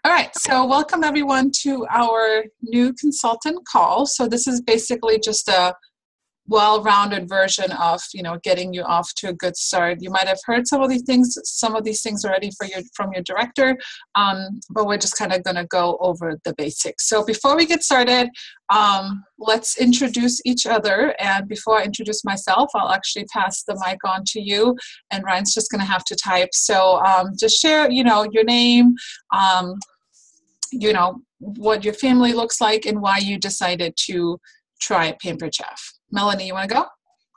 All right, so welcome everyone to our new consultant call. So this is basically just a well-rounded version of, getting you off to a good start. You might have heard some of these things already from your director, but we're just kind of going to go over the basics. So before we get started, let's introduce each other. And before I introduce myself, I'll actually pass the mic on to you, and Ryan's just going to have to type. So just share, your name, what your family looks like, and why you decided to try Pampered Chef. Melanie, you want to go?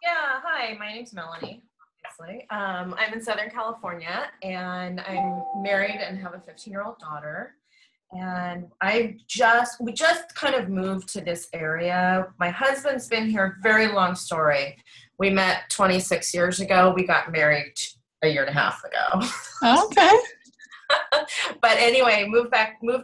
Yeah, hi, my name's Melanie, obviously. I'm in Southern California, and I'm married and have a 15-year-old daughter. And we just kind of moved to this area. My husband's been here, very long story. We met 26 years ago. We got married a year and a half ago. Okay. But anyway, moved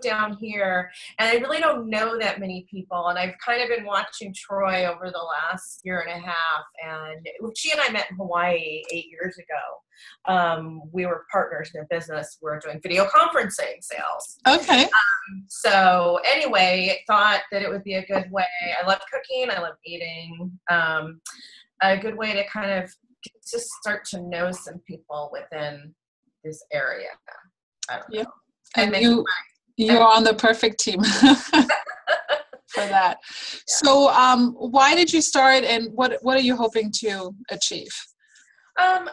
down here, and I really don't know that many people, and I've kind of been watching Troy over the last year and a half, and she and I met in Hawaii 8 years ago. We were partners in a business. We were doing video conferencing sales. Okay. So anyway, thought that it would be a good way. I love cooking. I love eating. A good way to kind of just start to know some people within this area. Yeah, and you're on the perfect team for that. Yeah. So why did you start, and what are you hoping to achieve? I'd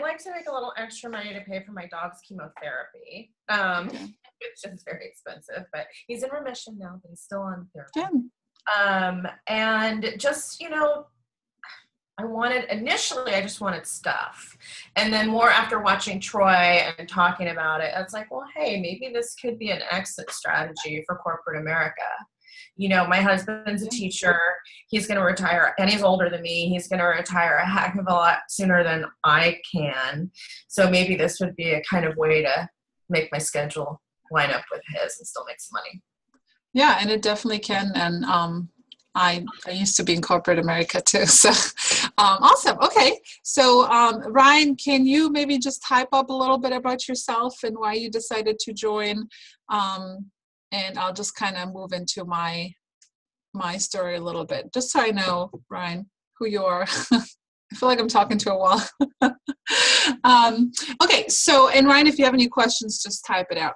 like to make a little extra money to pay for my dog's chemotherapy, which is very expensive, but he's in remission now, but he's still on therapy. Yeah. And just, I just wanted stuff. And then more after watching Troy and talking about it, I was like, well, hey, maybe this could be an exit strategy for corporate America. My husband's a teacher. He's going to retire, and he's older than me. He's going to retire a heck of a lot sooner than I can. So maybe this would be a kind of way to make my schedule line up with his and still make some money. Yeah, and it definitely can. And I used to be in corporate America too. So awesome. Okay. So Ryan, can you maybe just type up a little bit about yourself and why you decided to join? And I'll just kind of move into my story a little bit, just so I know, Ryan, who you are. I feel like I'm talking to a wall. Okay. So, and Ryan, if you have any questions, just type it out.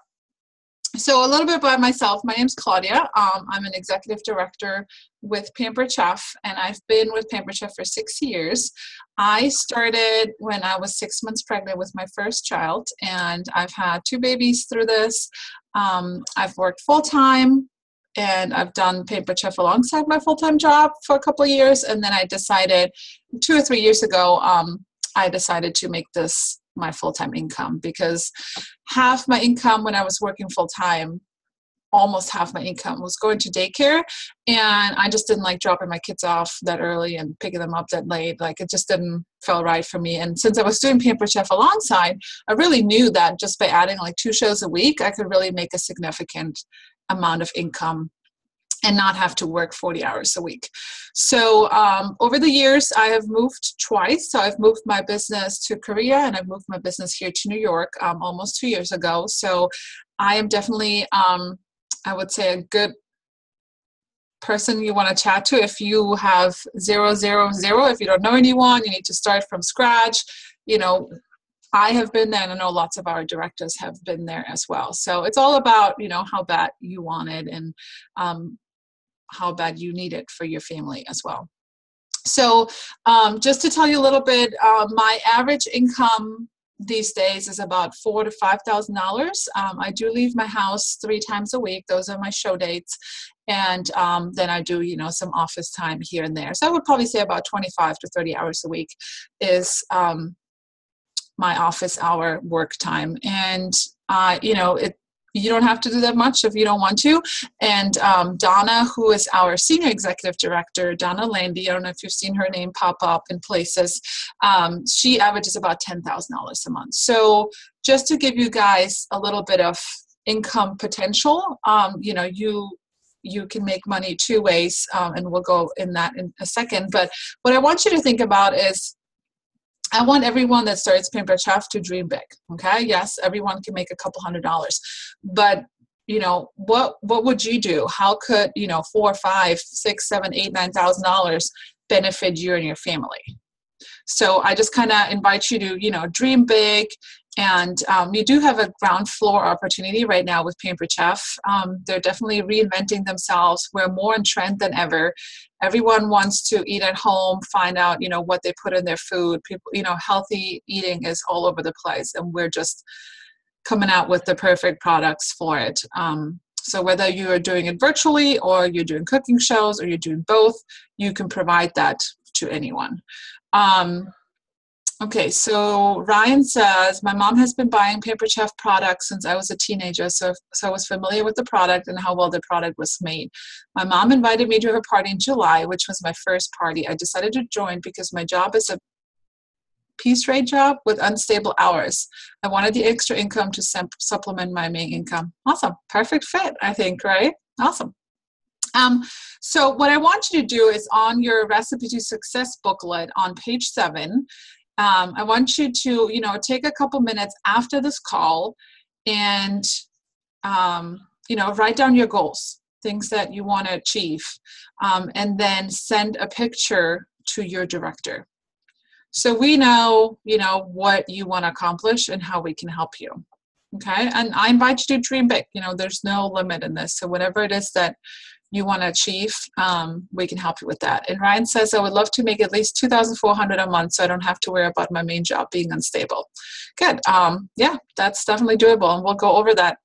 So a little bit about myself. My name's Claudia. I'm an executive director with Pampered Chef, and I've been with Pampered Chef for 6 years. I started when I was 6 months pregnant with my first child, and I've had 2 babies through this. I've worked full-time, and I've done Pampered Chef alongside my full-time job for a couple of years, and then I decided 2 or 3 years ago, I decided to make this my full-time income, because half my income when I was working full-time, almost half my income was going to daycare, and I just didn't like dropping my kids off that early and picking them up that late. Like, it just didn't feel right for me. And since I was doing Pampered Chef alongside, I really knew that just by adding like 2 shows a week, I could really make a significant amount of income and not have to work 40 hours a week. So over the years, I have moved twice. So I've moved my business to Korea, and I've moved my business here to New York almost 2 years ago. So I am definitely, I would say, a good person you want to chat to if you have 000, if you don't know anyone, you need to start from scratch. I have been there, and I know lots of our directors have been there as well. So it's all about, how bad you want it, and how bad you need it for your family as well. So just to tell you a little bit, my average income these days is about $4,000 to $5,000. I do leave my house 3 times a week. Those are my show dates. And then I do, some office time here and there. So I would probably say about 25 to 30 hours a week is my office hour work time. And, you don't have to do that much if you don't want to. And Donna, who is our senior executive director, Donna Landy, I don't know if you've seen her name pop up in places, she averages about $10,000 a month. So just to give you guys a little bit of income potential, you can make money 2 ways, and we'll go in that in a second. But what I want you to think about is I want everyone that starts Pampered Chef to dream big. Okay. Yes, everyone can make a couple $100s, but what would you do? How could, $4, $5, $6, $7, $8, $9,000 benefit you and your family? So I just kind of invite you to, dream big. And you do have a ground floor opportunity right now with Pampered Chef. They're definitely reinventing themselves. We're more in trend than ever. Everyone wants to eat at home, find out, what they put in their food. People, healthy eating is all over the place, and we're just coming out with the perfect products for it. So whether you are doing it virtually or you're doing cooking shows or you're doing both, you can provide that to anyone. Okay, so Ryan says, my mom has been buying Pampered Chef products since I was a teenager, so I was familiar with the product and how well the product was made. My mom invited me to her party in July, which was my first party. I decided to join because my job is a piece rate job with unstable hours. I wanted the extra income to supplement my main income. Awesome. Perfect fit, I think, right? Awesome. So what I want you to do is on your Recipe to Success booklet on page 7, I want you to, take a couple minutes after this call and, write down your goals, things that you want to achieve, and then send a picture to your director. So we know, what you want to accomplish and how we can help you. Okay. And I invite you to dream big. There's no limit in this. So whatever it is that you want to achieve, we can help you with that. And Ryan says, I would love to make at least $2,400 a month so I don't have to worry about my main job being unstable. Good. Yeah, that's definitely doable. And we'll go over that,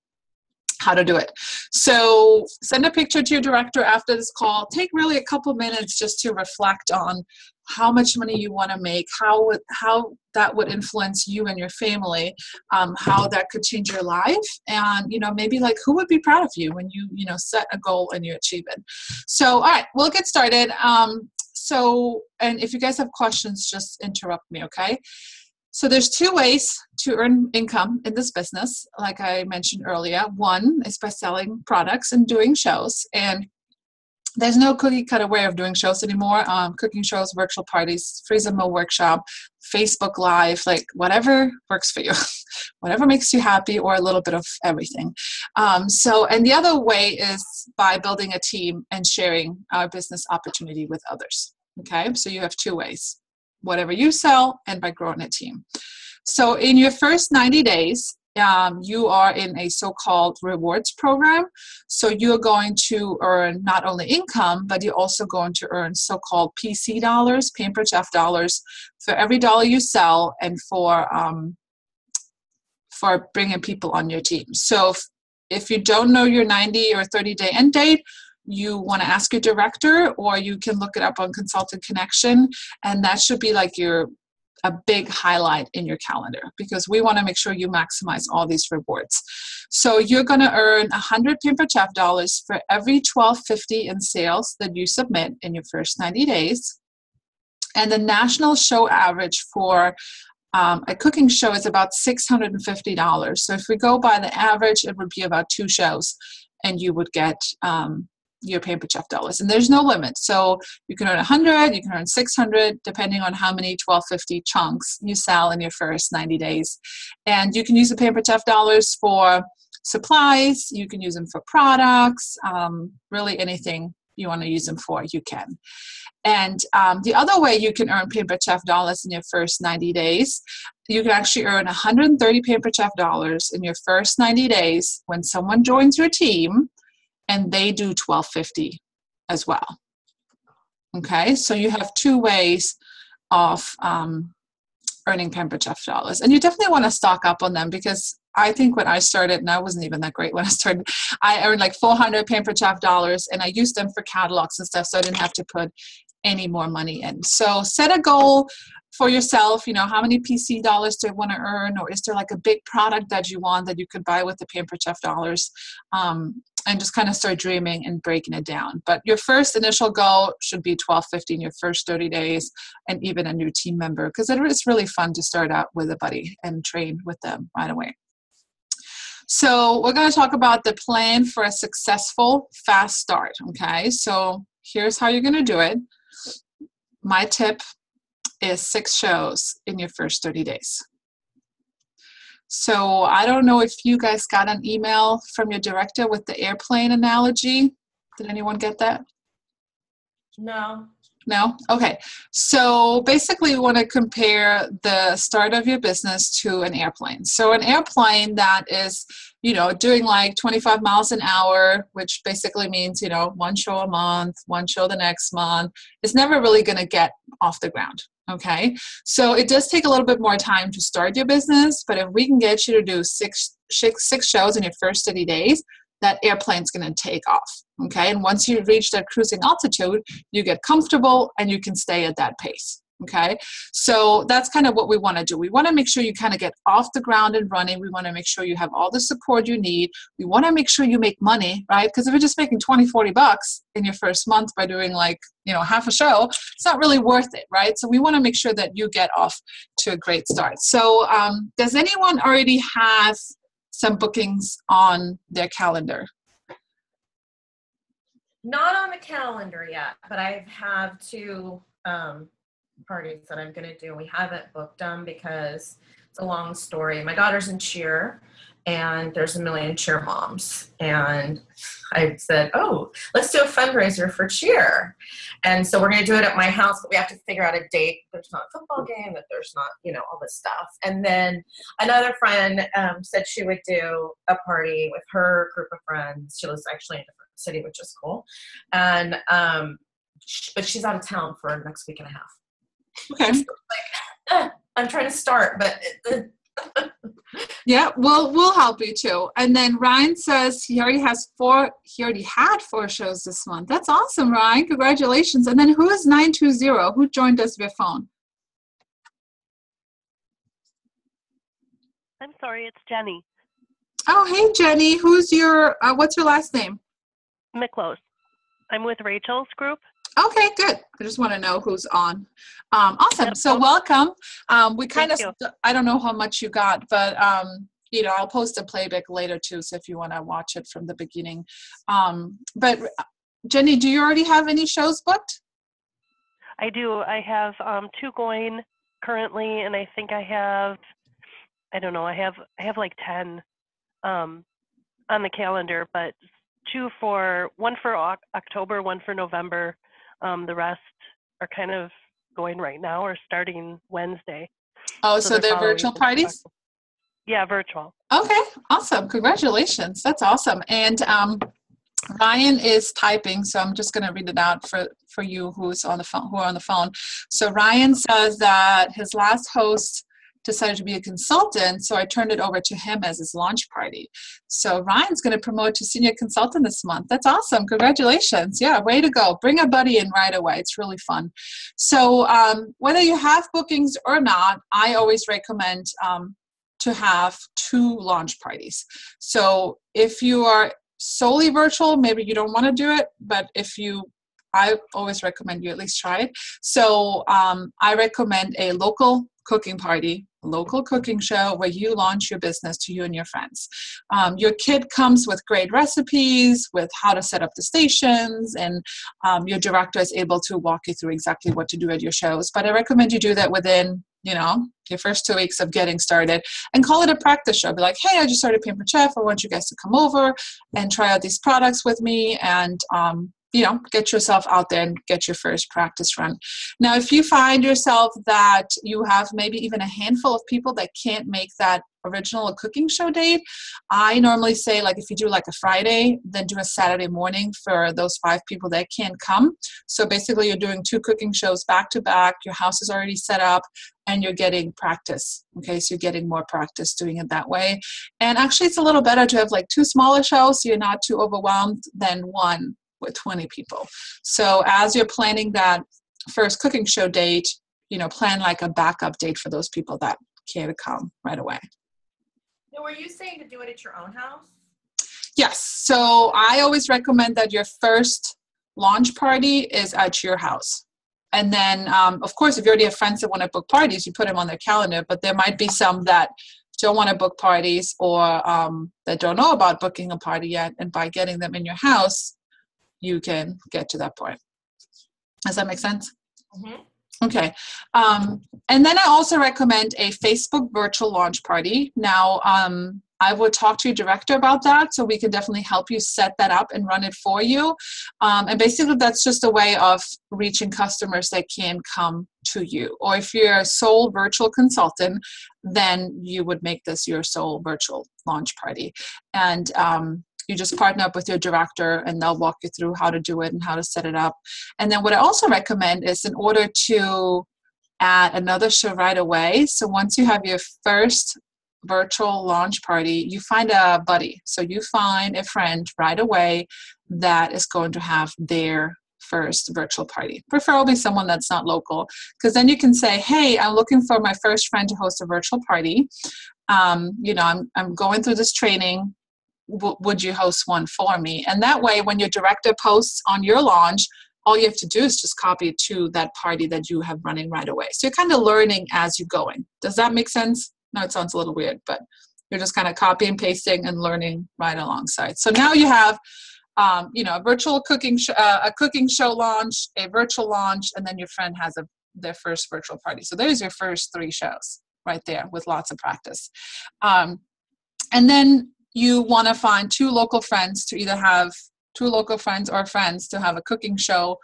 how to do it. So send a picture to your director after this call. Take really a couple minutes just to reflect on how much money you want to make, how that would influence you and your family, how that could change your life, and maybe like who would be proud of you when you set a goal and you achieve it. So all right, we'll get started. And if you guys have questions, just interrupt me, okay? So there's 2 ways to earn income in this business, like I mentioned earlier. One is by selling products and doing shows, and there's no cookie cutter way of doing shows anymore. Cooking shows, virtual parties, Freeze and Mo workshop, Facebook Live, like whatever works for you, whatever makes you happy, or a little bit of everything. And the other way is by building a team and sharing our business opportunity with others. Okay, so you have 2 ways, whatever you sell and by growing a team. So in your first 90 days, you are in a so-called rewards program. So you're going to earn not only income, but you're also going to earn so-called PC dollars, Pampered Chef dollars, for every dollar you sell and for bringing people on your team. So if you don't know your 90 or 30-day end date, you want to ask your director, or you can look it up on Consultant Connection, and that should be like a big highlight in your calendar, because we want to make sure you maximize all these rewards. So you're going to earn 100 Pampered Chef dollars for every $12.50 in sales that you submit in your first 90 days. And the national show average for a cooking show is about $650. So if we go by the average, it would be about 2 shows, and you would get your Pampered Chef dollars. And there's no limit. So you can earn 100, you can earn 600, depending on how many $12.50 chunks you sell in your first 90 days. And you can use the Pampered Chef dollars for supplies, you can use them for products, really anything you want to use them for, you can. And the other way you can earn Pampered Chef dollars in your first 90 days, you can actually earn 130 Pampered Chef dollars in your first 90 days when someone joins your team and they do $12.50 as well. Okay, so you have 2 ways of earning Pampered Chef dollars. And you definitely want to stock up on them, because I think when I started, and I wasn't even that great when I started, I earned like 400 Pampered Chef dollars, and I used them for catalogs and stuff, so I didn't have to put any more money in. So set a goal for yourself, how many PC dollars do you want to earn, or is there like a big product that you want that you could buy with the Pampered Chef dollars, and just kind of start dreaming and breaking it down. But your first initial goal should be $12.50 in your first 30 days, and even a new team member, because it is really fun to start out with a buddy and train with them right away. So we're going to talk about the plan for a successful fast start. Okay, so here's how you're going to do it. My tip is 6 shows in your first 30 days. So I don't know if you guys got an email from your director with the airplane analogy. Did anyone get that? No. No? Okay. So basically we want to compare the start of your business to an airplane. So an airplane that is, doing like 25 miles an hour, which basically means, 1 show a month, 1 show the next month, is never really going to get off the ground. Okay. So it does take a little bit more time to start your business, but if we can get you to do six shows in your first 30 days, that airplane's going to take off. Okay. And once you reach that cruising altitude, you get comfortable and you can stay at that pace. Okay. So that's kind of what we want to do. We want to make sure you kind of get off the ground and running. We want to make sure you have all the support you need. We want to make sure you make money, right? Because if you're just making $20-$40 in your first month by doing half a show, it's not really worth it, right? So we want to make sure that you get off to a great start. So does anyone already have some bookings on their calendar? Not on the calendar yet, but I have 2 parties that I'm going to do. We haven't booked them because it's a long story. My daughter's in cheer, and there's a million cheer moms. And I said, oh, let's do a fundraiser for cheer. And so we're going to do it at my house, but we have to figure out a date. There's not a football game, that there's not, all this stuff. And then another friend said she would do a party with her group of friends. She lives actually in a different city, which is cool. And, but she's out of town for the next week and a half. Okay. So I'm trying to start, but yeah, we'll help you too. And then Ryan says he already had 4 shows this month. That's awesome, Ryan. Congratulations. And then who is 920? Who joined us via phone? I'm sorry, it's Jenny. Oh, hey, Jenny. What's your last name? Miklos. I'm with Rachel's group. Okay, good. I just want to know who's on. Awesome. Yep. So welcome. We kind of, I don't know how much you got, but, I'll post a playback later too. So if you want to watch it from the beginning. But Jenny, do you already have any shows booked? I do. I have 2 going currently, and I think I have, I don't know, I have like 10 on the calendar, but 1 for October, 1 for November. The rest are kind of going right now or starting Wednesday. Oh, so they're virtual parties? Yeah, virtual. Okay, awesome. Congratulations. That's awesome. And Ryan is typing, so I'm just going to read it out for you who are on the phone. So Ryan says that his last host decided to be a consultant, so I turned it over to him as his launch party. So Ryan's going to promote to senior consultant this month. That's awesome. Congratulations. Yeah, way to go. Bring a buddy in right away. It's really fun. So whether you have bookings or not, I always recommend to have 2 launch parties. So if you are solely virtual, maybe you don't want to do it, but I always recommend you at least try it. So I recommend a local cooking party, local cooking show where you launch your business to you and your friends. Your kit comes with great recipes, with how to set up the stations, and your director is able to walk you through exactly what to do at your shows. But I recommend you do that within, your first 2 weeks of getting started, and call it a practice show. Be like, hey, I just started Pampered Chef. I want you guys to come over and try out these products with me, and get yourself out there and get your first practice run. Now, if you find yourself that you have maybe even a handful of people that can't make that original cooking show date, I normally say, if you do a Friday, then do a Saturday morning for those 5 people that can't come. So basically you're doing 2 cooking shows back to back, your house is already set up, and you're getting practice. Okay, so you're getting more practice doing it that way. And actually it's a little better to have 2 smaller shows so you're not too overwhelmed than 1 with 20 people. So as you're planning that first cooking show date, plan a backup date for those people that can't come right away. Now, were you saying to do it at your own house? Yes. So I always recommend that your first launch party is at your house. And then, of course, if you already have friends that want to book parties, you put them on their calendar, but there might be some that don't want to book parties or that don't know about booking a party yet. And by getting them in your house, you can get to that point. Does that make sense? Mm-hmm. Okay. And then I also recommend a Facebook virtual launch party. Now, I would talk to your director about that, so we can definitely help you set that up and run it for you. And basically, that's just a way of reaching customers that can come to you. Or if you're a sole virtual consultant, then you would make this your sole virtual launch party. And you just partner up with your director, and they'll walk you through how to do it and how to set it up. And then what I also recommend is, in order to add another show right away, so once you have your first virtual launch party, you find a buddy. So you find a friend right away that is going to have their first virtual party, preferably someone that's not local, because then you can say, hey, I'm looking for my first friend to host a virtual party. I'm going through this training. Would you host one for me? And that way, when your director posts on your launch, all you have to do is just copy it to that party that you have running right away. So you're kind of learning as you're going. Does that make sense? No, it sounds a little weird, but you're just kind of copy and pasting and learning right alongside. So now you have, a virtual cooking show launch, a virtual launch, and then your friend has their first virtual party. So there's your first 3 shows right there with lots of practice. And then you want to find 2 local friends to either have 2 local friends or friends to have a cooking show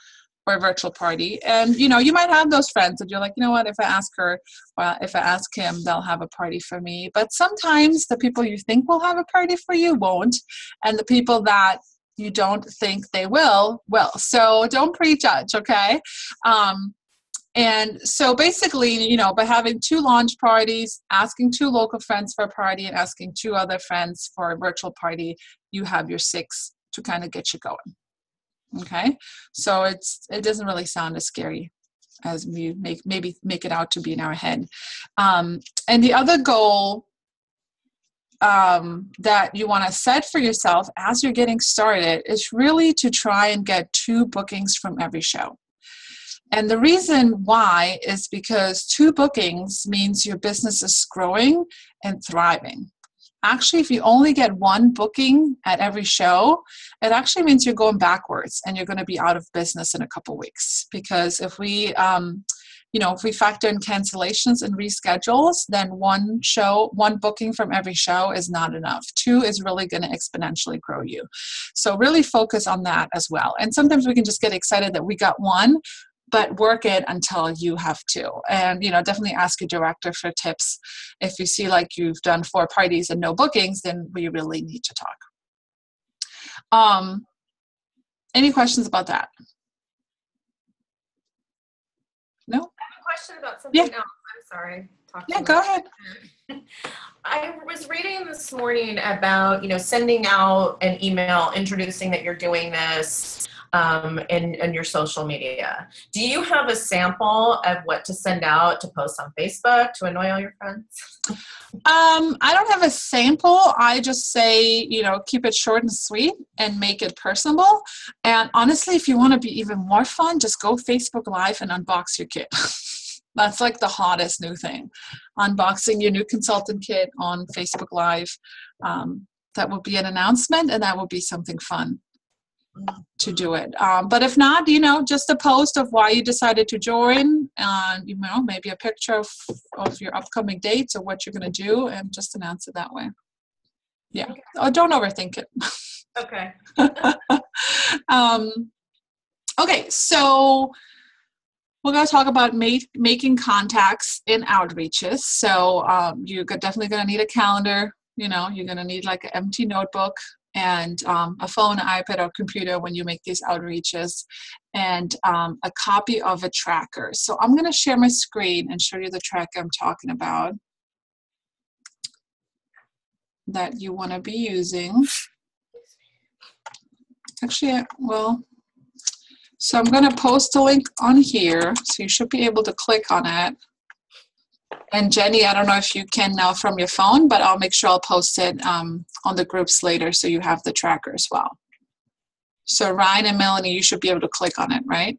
or a virtual party. And, you might have those friends that you're like, you know what, if I ask him, they'll have a party for me. But sometimes the people you think will have a party for you won't. And the people that you don't think they will. So don't prejudge, okay? And so basically, by having 2 launch parties, asking 2 local friends for a party, and asking 2 other friends for a virtual party, you have your 6 to kind of get you going. Okay, so it doesn't really sound as scary as we make it out to be in our head. And the other goal that you want to set for yourself as you're getting started is really to try and get 2 bookings from every show. And the reason why is because 2 bookings means your business is growing and thriving. Actually, if you only get 1 booking at every show, it actually means you're going backwards and you're going to be out of business in a couple weeks. Because if we factor in cancellations and reschedules, then 1 booking from every show is not enough. 2 is really going to exponentially grow you. So really focus on that as well. And sometimes we can just get excited that we got 1, but work it until you have 2. And, definitely ask your director for tips. If you see like you've done 4 parties and no bookings, then we really need to talk. Any questions about that? No? I have a question about something else. I'm sorry. Go ahead. I was reading this morning about, sending out an email introducing that you're doing this in your social media. Do you have a sample of what to send out to post on Facebook to annoy all your friends? I don't have a sample. I just say, keep it short and sweet and make it personable. And honestly, if you want to be even more fun, just go Facebook Live and unbox your kit. That's like the hottest new thing. Unboxing your new consultant kit on Facebook Live. That will be an announcement, and that will be something fun to do it. But if not, just a post of why you decided to join, maybe a picture of your upcoming dates or what you're going to do, and just announce it that way. Yeah. Okay. Oh, don't overthink it. Okay. Okay, so we're going to talk about making contacts in outreaches. So you're definitely going to need a calendar. You're going to need like an empty notebook and a phone, iPad, or computer when you make these outreaches, and a copy of a tracker. So I'm going to share my screen and show you the tracker I'm talking about that you want to be using. Actually, so I'm going to post a link on here, so you should be able to click on it. And Jenny, I don't know if you can now from your phone, but I'll make sure I'll post it on the groups later so you have the tracker as well. So Ryan and Melanie, you should be able to click on it, right?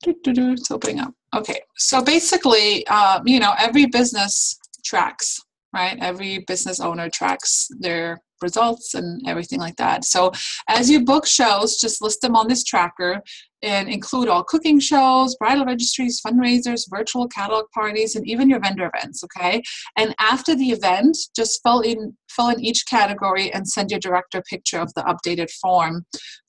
It's opening up. Okay, so basically, every business tracks right? Every business owner tracks their results and everything like that. So as you book shows, just list them on this tracker and include all cooking shows, bridal registries, fundraisers, virtual catalog parties, and even your vendor events, okay? And after the event, just fill in each category and send your director a picture of the updated form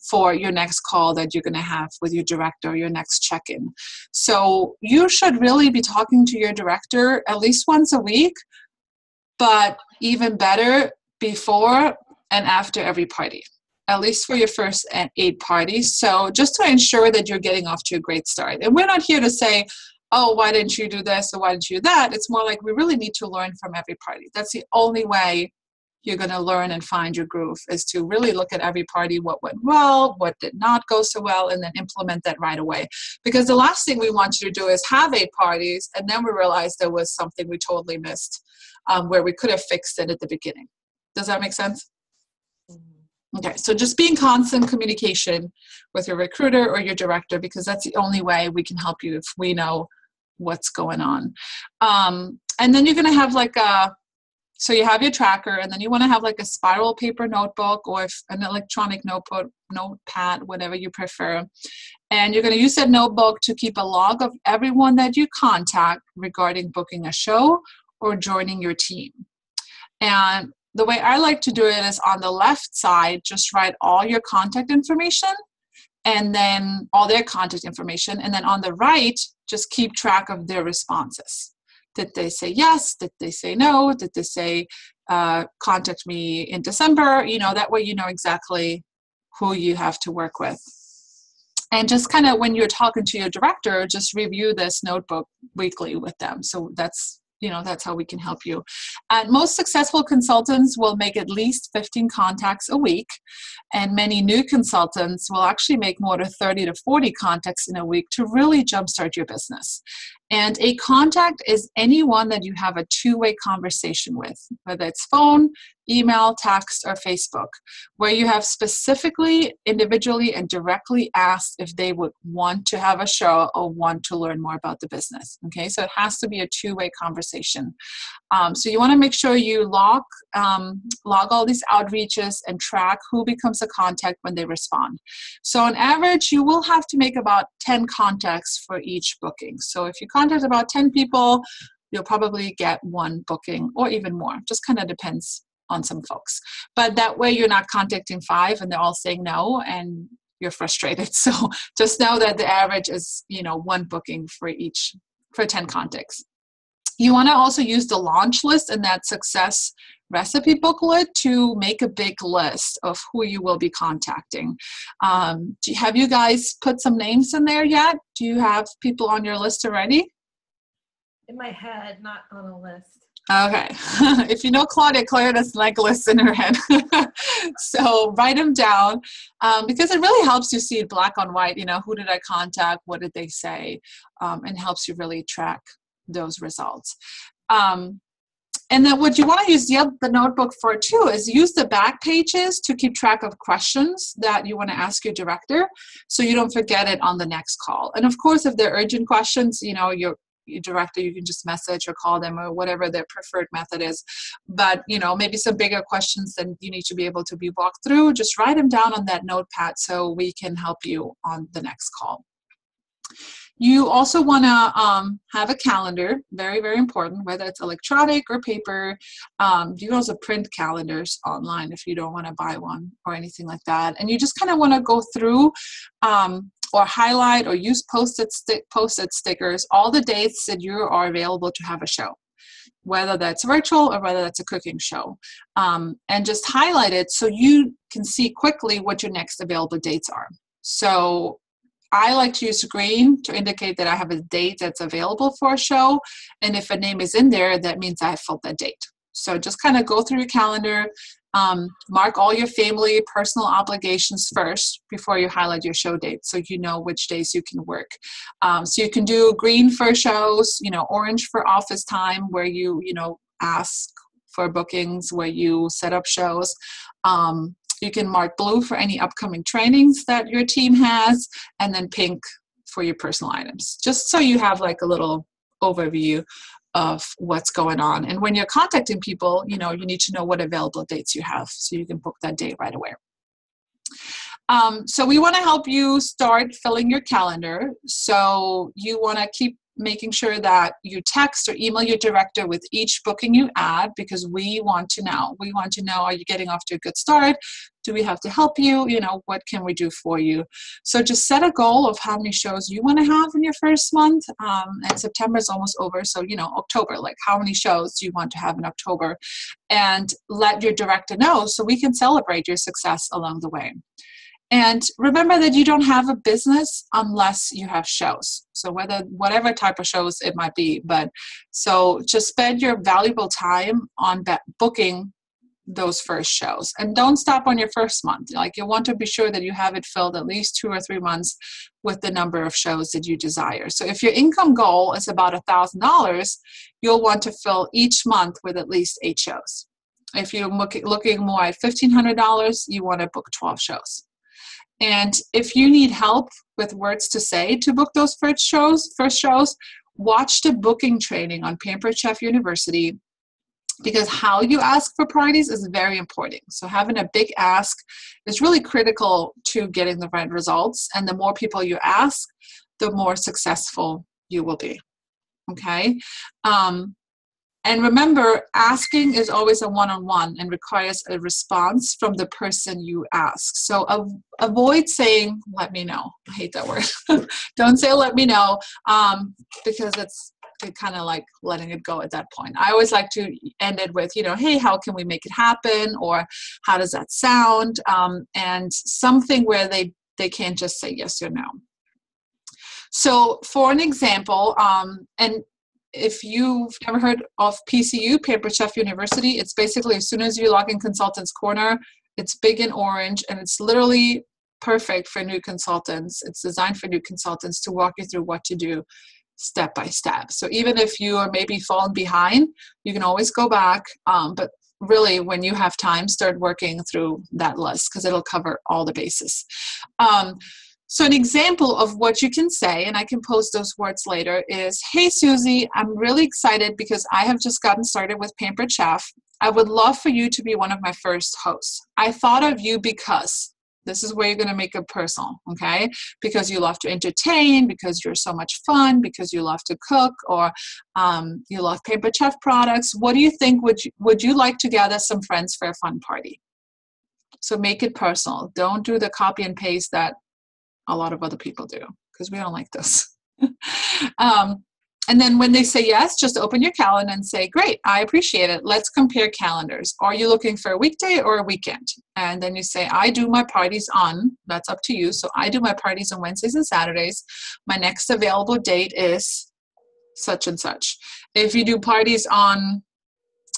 for your next call that you're going to have with your director, your next check-in. So you should really be talking to your director at least once a week, but even better, before and after every party, at least for your first 8 parties. So just to ensure that you're getting off to a great start. And we're not here to say, oh, why didn't you do this or why didn't you do that? It's more like we really need to learn from every party. That's the only way you're going to learn and find your groove, is to really look at every party, what went well, what did not go so well, and then implement that right away. Because the last thing we want you to do is have 8 parties and then we realize there was something we totally missed, where we could have fixed it at the beginning. Does that make sense? Okay, so just be in constant communication with your recruiter or your director, because that's the only way we can help you if we know what's going on. And then you're going to have so you have your tracker, and then you want to have like a spiral paper notebook, or if an electronic notepad, whatever you prefer. And you're going to use that notebook to keep a log of everyone that you contact regarding booking a show or joining your team. And the way I like to do it is on the left side, just write all your contact information and then all their contact information. And then on the right, just keep track of their responses. Did they say yes? Did they say no? Did they say, contact me in December? That way you know exactly who you have to work with. And just kind of when you're talking to your director, just review this notebook weekly with them. So that's how we can help you. And most successful consultants will make at least 15 contacts a week. And many new consultants will actually make more than 30 to 40 contacts in a week to really jumpstart your business. And a contact is anyone that you have a two-way conversation with, whether it's phone, email, text, or Facebook, where you have specifically, individually, and directly asked if they would want to have a show or want to learn more about the business. Okay, so it has to be a two-way conversation. So you want to make sure you log all these outreaches and track who becomes a contact when they respond. So on average, you will have to make about 10 contacts for each booking. So if you contact about 10 people, you'll probably get 1 booking or even more. Just kind of depends on some folks. But that way you're not contacting 5 and they're all saying no and you're frustrated. So just know that the average is, 1 booking for 10 contacts. You want to also use the launch list and that success recipe booklet to make a big list of who you will be contacting. Have you guys put some names in there yet? Do you have people on your list already? In my head, not on a list. Okay. If you know Claudia doesn't like lists in her head. So write them down, because it really helps you see it black on white, who did I contact, what did they say, and helps you really track those results. And then what you want to use the notebook for too is use the back pages to keep track of questions that you want to ask your director so you don't forget it on the next call. And of course, if they're urgent questions, your director, you can just message or call them or whatever their preferred method is. But, maybe some bigger questions that you need to be able to be walked through, just write them down on that notepad so we can help you on the next call. You also want to have a calendar, very, very important, whether it's electronic or paper. You can also print calendars online if you don't want to buy one or anything like that. And you just kind of want to go through or highlight or use post-it stickers, all the dates that you are available to have a show, whether that's virtual or whether that's a cooking show. And just highlight it so you can see quickly what your next available dates are. So I like to use green to indicate that I have a date that's available for a show. And if a name is in there, that means I have filled that date. So just kind of go through your calendar, mark all your family personal obligations first before you highlight your show date so you know which days you can work. So you can do green for shows, orange for office time where you ask for bookings, where you set up shows. You can mark blue for any upcoming trainings that your team has, and then pink for your personal items, just so you have like a little overview of what's going on. And when you're contacting people, you need to know what available dates you have so you can book that date right away. So we want to help you start filling your calendar. So you want to keep making sure that you text or email your director with each booking you add, because we want to know. We want to know, are you getting off to a good start? Do we have to help you? What can we do for you? So just set a goal of how many shows you want to have in your first month. And September is almost over. So, October, like how many shows do you want to have in October? And let your director know so we can celebrate your success along the way. And remember that you don't have a business unless you have shows. So whatever type of shows it might be. But so just spend your valuable time on booking those first shows. And don't stop on your first month. Like, you want to be sure that you have it filled at least 2 or 3 months with the number of shows that you desire. So if your income goal is about $1,000, you'll want to fill each month with at least 8 shows. If you're looking more at $1,500, you want to book 12 shows. And if you need help with words to say to book those first shows, watch the booking training on Pampered Chef University, because how you ask for parties is very important. So having a big ask is really critical to getting the right results. And the more people you ask, the more successful you will be. Okay? And remember, asking is always a one-on-one and requires a response from the person you ask. So avoid saying, let me know. I hate that word. Don't say, let me know, because it's kind of like letting it go at that point. I always like to end it with, hey, how can we make it happen? Or how does that sound? And something where they can't just say yes or no. So for an example, and if you've never heard of PCU, Pampered Chef University, it's basically as soon as you log in Consultants Corner, it's big in orange, and it's literally perfect for new consultants. It's designed for new consultants to walk you through what to do step by step. So even if you are maybe falling behind, you can always go back. But really, when you have time, start working through that list, because it'll cover all the bases. So an example of what you can say, and I can post those words later, is, hey, Susie, I'm really excited because I have just gotten started with Pampered Chef. I would love for you to be one of my first hosts. I thought of you because this is where you're going to make it personal, okay? Because you love to entertain, because you're so much fun, because you love to cook, or you love Pampered Chef products. What do you think? Would you like to gather some friends for a fun party? So make it personal. Don't do the copy and paste that a lot of other people do, because we don't like this. And then when they say yes, just open your calendar and say, great, I appreciate it. Let's compare calendars. Are you looking for a weekday or a weekend? And then you say, I do my parties on, that's up to you. So I do my parties on Wednesdays and Saturdays. My next available date is such and such. If you do parties on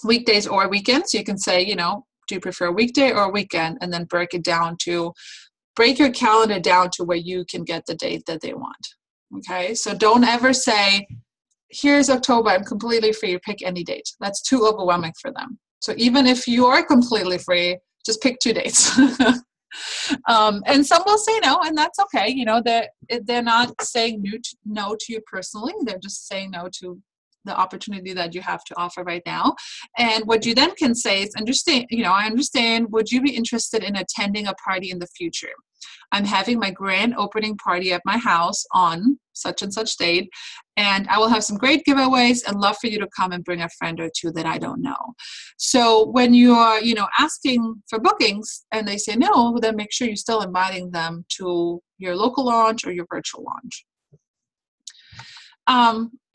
weekdays or weekends, you can say, do you prefer a weekday or a weekend? And then break your calendar down to where you can get the date that they want. Okay, so don't ever say, here's October, I'm completely free, pick any date. That's too overwhelming for them. So even if you are completely free, just pick 2 dates. And some will say no, and that's okay. They're not saying no to you personally. They're just saying no to the opportunity that you have to offer right now. And what you then can say is, I understand, would you be interested in attending a party in the future? I'm having my grand opening party at my house on such and such date, and I will have some great giveaways and love for you to come and bring a friend or 2 that I don't know. So when you are, asking for bookings and they say no, then make sure you're still inviting them to your local launch or your virtual launch.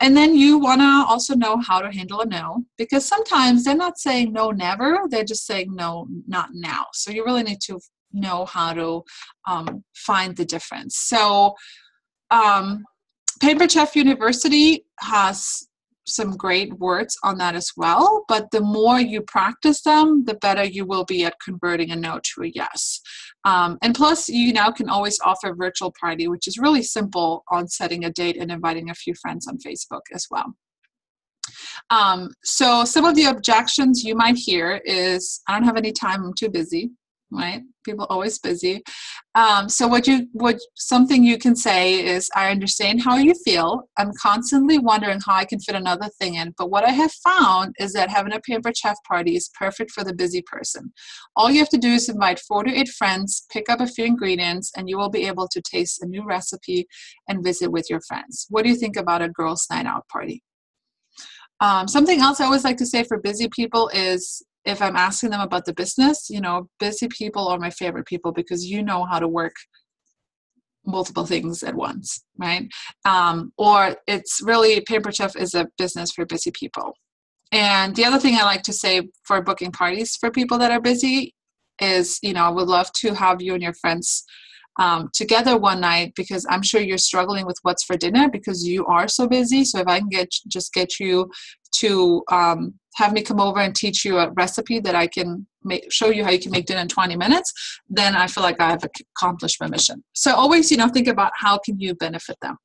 And then you want to also know how to handle a no, because sometimes they're not saying no never, they're just saying no, not now. So you really need to know how to find the difference. So Pampered Chef University has some great words on that as well, but the more you practice them, the better you will be at converting a no to a yes. And plus, you now can always offer a virtual party, which is really simple, on setting a date and inviting a few friends on Facebook as well. So some of the objections you might hear is, I don't have any time, I'm too busy. right? People always busy. So something you can say is, I understand how you feel. I'm constantly wondering how I can fit another thing in. But what I have found is that having a Pampered Chef party is perfect for the busy person. All you have to do is invite 4 to 8 friends, pick up a few ingredients, and you will be able to taste a new recipe and visit with your friends. What do you think about a girls' night out party? Something else I always like to say for busy people is, if I'm asking them about the business, busy people are my favorite people because you know how to work multiple things at once, right? Or it's really, Pampered Chef is a business for busy people. And the other thing I like to say for booking parties for people that are busy is, I would love to have you and your friends together one night, because I'm sure you're struggling with what's for dinner because you are so busy. So if I can just get you to have me come over and teach you a recipe that I can show you how you can make dinner in 20 minutes, then I feel like I have accomplished my mission. So always, think about how can you benefit them.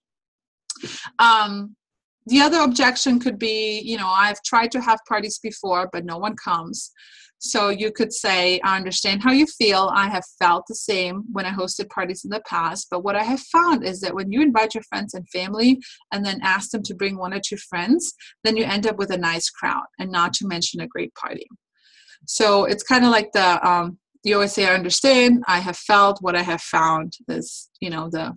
The other objection could be, I've tried to have parties before, but no one comes. So you could say, I understand how you feel. I have felt the same when I hosted parties in the past. But what I have found is that when you invite your friends and family and then ask them to bring 1 or 2 friends, then you end up with a nice crowd, and not to mention a great party. So it's kind of like you always say, I understand, I have felt, what I have found is, the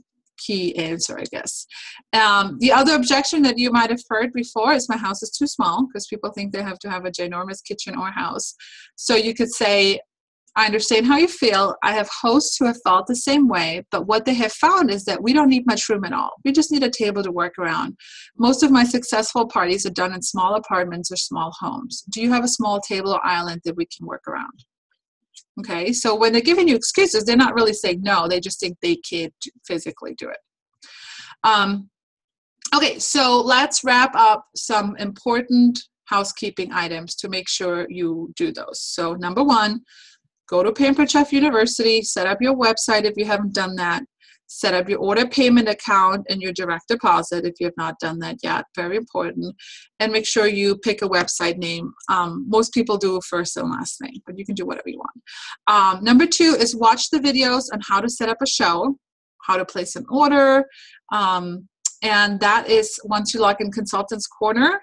key answer, I guess. The other objection that you might have heard before is, my house is too small, because people think they have to have a ginormous kitchen or house. So you could say, I understand how you feel. I have hosts who have felt the same way, but what they have found is that we don't need much room at all. We just need a table to work around. Most of my successful parties are done in small apartments or small homes. Do you have a small table or island that we can work around? Okay, so when they're giving you excuses, they're not really saying no. They just think they can't physically do it. Okay, so let's wrap up some important housekeeping items to make sure you do those. So number 1, go to Pampered Chef University, set up your website if you haven't done that. Set up your order payment account and your direct deposit if you have not done that yet. Very important. And make sure you pick a website name. Most people do first and last name, but you can do whatever you want. Number 2 is watch the videos on how to set up a show, how to place an order. And that is, once you log in Consultants Corner,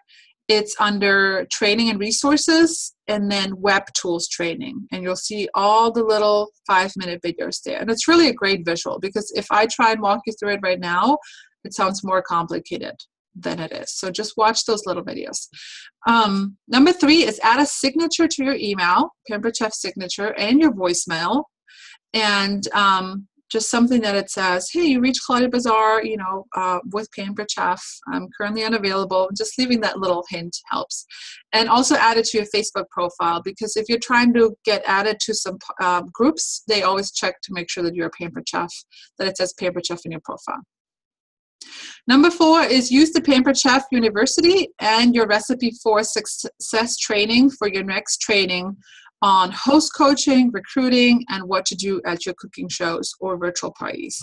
it's under training and resources, and then web tools training. And you'll see all the little 5-minute videos there. And it's really a great visual, because if I try and walk you through it right now, it sounds more complicated than it is. So just watch those little videos. Number 3 is add a signature to your email, Pampered Chef signature, and your voicemail. And just something that it says, hey, you reached Claudia Bazar, with Pampered Chef. I'm currently unavailable. Just leaving that little hint helps. And also add it to your Facebook profile, because if you're trying to get added to some groups, they always check to make sure that you're a Pampered Chef, that it says Pampered Chef in your profile. Number 4 is use the Pampered Chef University and your Recipe for Success training for your next training on host coaching, recruiting, and what to do at your cooking shows or virtual parties.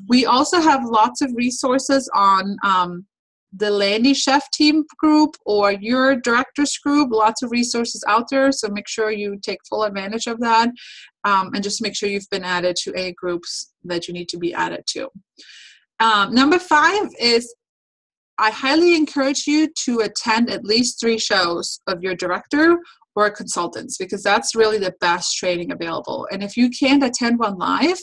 We also have lots of resources on the Landy Chef Team group or your directors group, lots of resources out there, so make sure you take full advantage of that, and just make sure you've been added to any groups that you need to be added to. Number 5 is, I highly encourage you to attend at least 3 shows of your director or consultants, because that's really the best training available. And if you can't attend one live,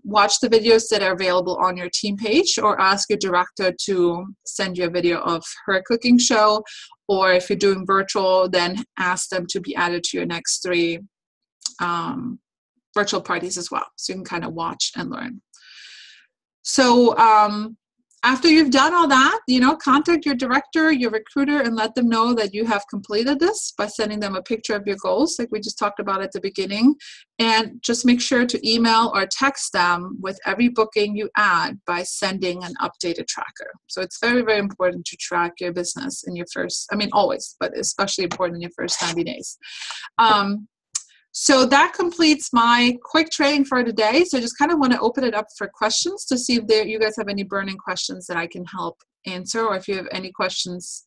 watch the videos that are available on your team page, or ask your director to send you a video of her cooking show. Or if you're doing virtual, then ask them to be added to your next 3 virtual parties as well, so you can kind of watch and learn. So after you've done all that, contact your director, your recruiter, and let them know that you have completed this by sending them a picture of your goals, like we just talked about at the beginning. And just make sure to email or text them with every booking you add by sending an updated tracker. So it's very, very important to track your business in your first, always, but especially important in your first 90 days. So that completes my quick training for today. So I just kind of want to open it up for questions to see if you guys have any burning questions that I can help answer, or if you have any questions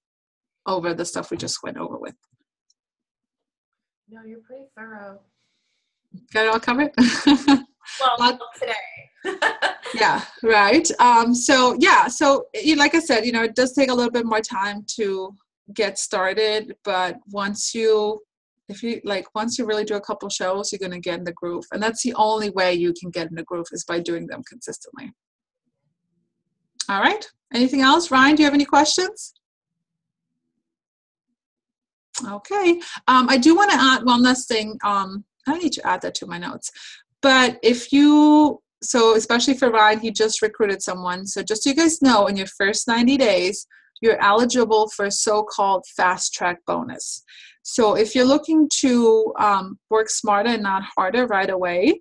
over the stuff we just went over with. No, you're pretty thorough. Got it all covered? Well, today. Yeah, right. So like I said, it does take a little bit more time to get started, but once you really do a couple shows, you're going to get in the groove. And that's the only way you can get in the groove, is by doing them consistently. All right. Anything else? Ryan, do you have any questions? Okay. I do want to add one last thing. I need to add that to my notes. But especially for Ryan, he just recruited someone. So just so you guys know, in your first 90 days, you're eligible for a so-called fast track bonus. So if you're looking to work smarter and not harder right away,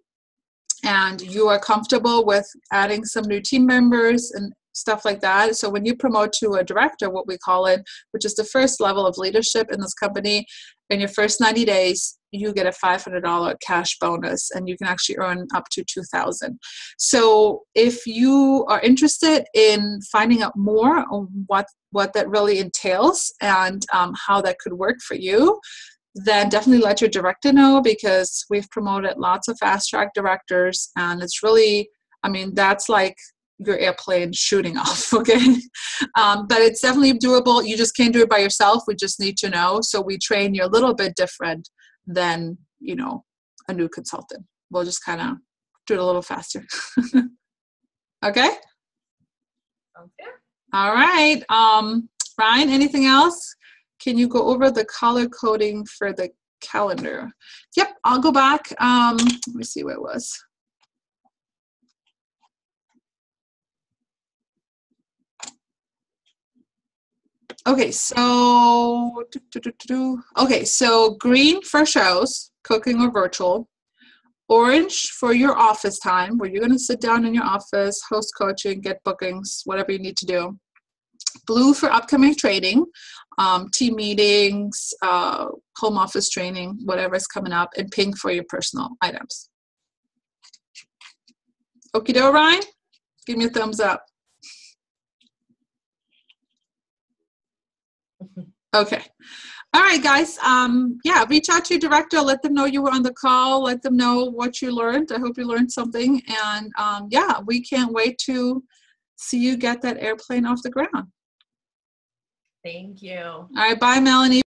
and you are comfortable with adding some new team members and stuff like that. So when you promote to a director, what we call it, which is the first level of leadership in this company, in your first 90 days, you get a $500 cash bonus, and you can actually earn up to $2,000. So if you are interested in finding out more on what that really entails and how that could work for you, then definitely let your director know, because we've promoted lots of fast track directors, and it's really, that's like your airplane shooting off, okay? But it's definitely doable. You just can't do it by yourself. We just need to know. So we train you a little bit different than, a new consultant. We'll just kind of do it a little faster. Okay? Okay. All right. Ryan, anything else? Can you go over the color coding for the calendar? Yep, I'll go back. Let me see where it was. Okay, so green for shows, cooking or virtual. Orange for your office time, where you're going to sit down in your office, host coaching, get bookings, whatever you need to do. Blue for upcoming training, team meetings, home office training, whatever is coming up. And pink for your personal items. Okie doke, Ryan? Give me a thumbs up. Okay. All right, guys. Reach out to your director. Let them know you were on the call. Let them know what you learned. I hope you learned something. And we can't wait to see you get that airplane off the ground. Thank you. All right. Bye, Melanie.